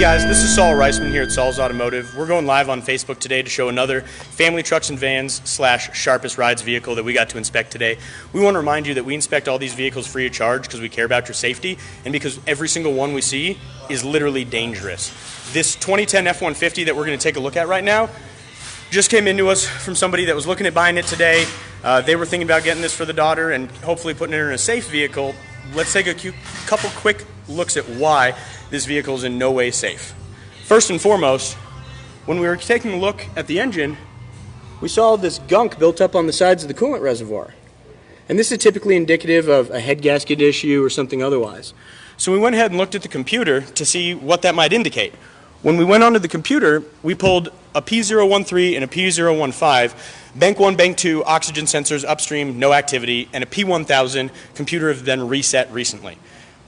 guys, this is Saul Reisman here at Saul's Automotive. We're going live on Facebook today to show another family trucks and vans / Sharpest Rides vehicle that we got to inspect today. We want to remind you that we inspect all these vehicles free of charge because we care about your safety and because every single one we see is literally dangerous. This 2010 F-150 that we're going to take a look at right now just came into us from somebody that was looking at buying it today. They were thinking about getting this for the daughter and hopefully putting it in a safe vehicle. Let's take a couple quick looks at why this vehicle is in no way safe. First and foremost, when we were taking a look at the engine, we saw this gunk built up on the sides of the coolant reservoir. And this is typically indicative of a head gasket issue or something otherwise. So we went ahead and looked at the computer to see what that might indicate. When we went onto the computer, we pulled a P013 and a P015, bank 1, bank 2, oxygen sensors upstream, no activity, and a P1000 computer have been reset recently.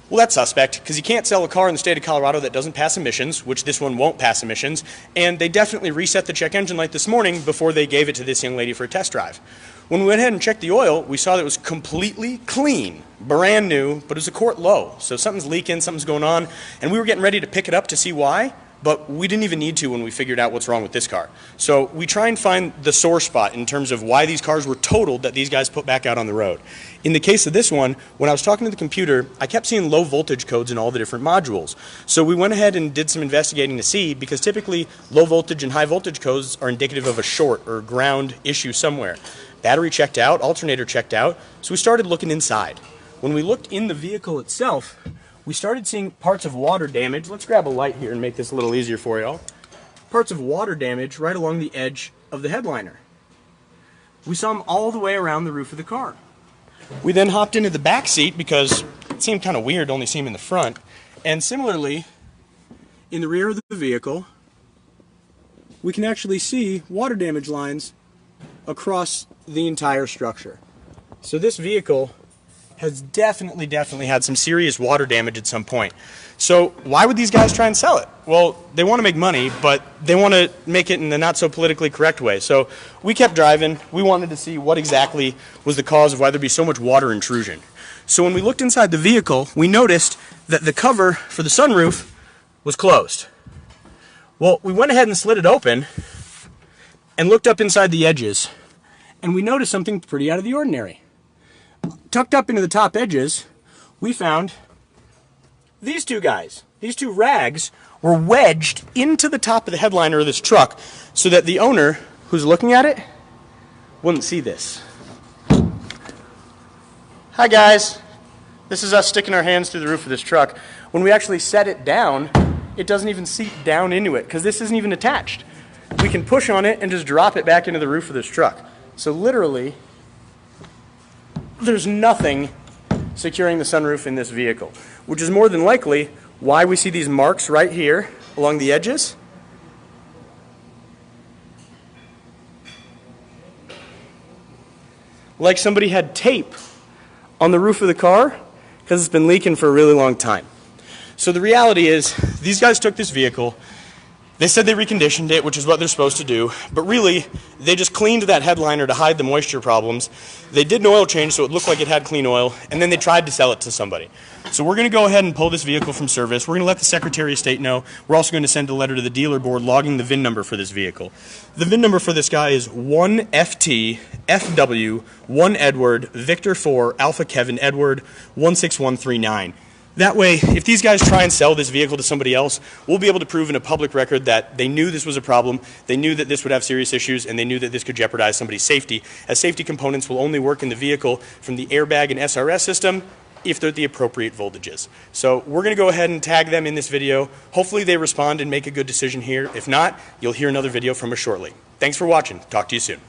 Well, that's suspect, because you can't sell a car in the state of Colorado that doesn't pass emissions, which this one won't pass emissions, and they definitely reset the check engine light this morning before they gave it to this young lady for a test drive. When we went ahead and checked the oil, we saw that it was completely clean, brand new, but it was a quart low. So something's leaking, something's going on, and we were getting ready to pick it up to see why, but we didn't even need to when we figured out what's wrong with this car. So we try and find the sore spot in terms of why these cars were totaled that these guys put back out on the road. In the case of this one, when I was talking to the computer, I kept seeing low voltage codes in all the different modules. So we went ahead and did some investigating to see, because typically low voltage and high voltage codes are indicative of a short or ground issue somewhere. Battery checked out, alternator checked out, so we started looking inside. When we looked in the vehicle itself, we started seeing parts of water damage. Let's grab a light here and make this a little easier for y'all. Parts of water damage right along the edge of the headliner. We saw them all the way around the roof of the car. We then hopped into the back seat because it seemed kind of weird to only see them in the front. And similarly, in the rear of the vehicle, we can actually see water damage lines across the entire structure. So this vehicle has definitely had some serious water damage at some point. So why would these guys try and sell it? Well, they want to make money, but they want to make it in a not so politically correct way. So we kept driving. We wanted to see what exactly was the cause of why there'd be so much water intrusion. So when we looked inside the vehicle, we noticed that the cover for the sunroof was closed. Well, we went ahead and slid it open and looked up inside the edges, and we noticed something pretty out of the ordinary. Tucked up into the top edges, we found these two guys. These two rags were wedged into the top of the headliner of this truck so that the owner, who's looking at it, wouldn't see this. Hi guys. This is us sticking our hands through the roof of this truck. When we actually set it down, it doesn't even seat down into it because this isn't even attached. We can push on it and just drop it back into the roof of this truck. So literally, there's nothing securing the sunroof in this vehicle, which is more than likely why we see these marks right here along the edges. Like somebody had tape on the roof of the car because it's been leaking for a really long time. So the reality is, these guys took this vehicle. They said they reconditioned it, which is what they're supposed to do, but really, they just cleaned that headliner to hide the moisture problems. They did an oil change so it looked like it had clean oil, and then they tried to sell it to somebody. So we're going to go ahead and pull this vehicle from service. We're going to let the Secretary of State know. We're also going to send a letter to the dealer board logging the VIN number for this vehicle. The VIN number for this guy is 1FT FW 1 Edward Victor 4 Alpha Kevin Edward 16139. That way, if these guys try and sell this vehicle to somebody else, we'll be able to prove in a public record that they knew this was a problem, they knew that this would have serious issues, and they knew that this could jeopardize somebody's safety, as safety components will only work in the vehicle from the airbag and SRS system if they're the appropriate voltages. So we're going to go ahead and tag them in this video. Hopefully they respond and make a good decision here. If not, you'll hear another video from us shortly. Thanks for watching. Talk to you soon.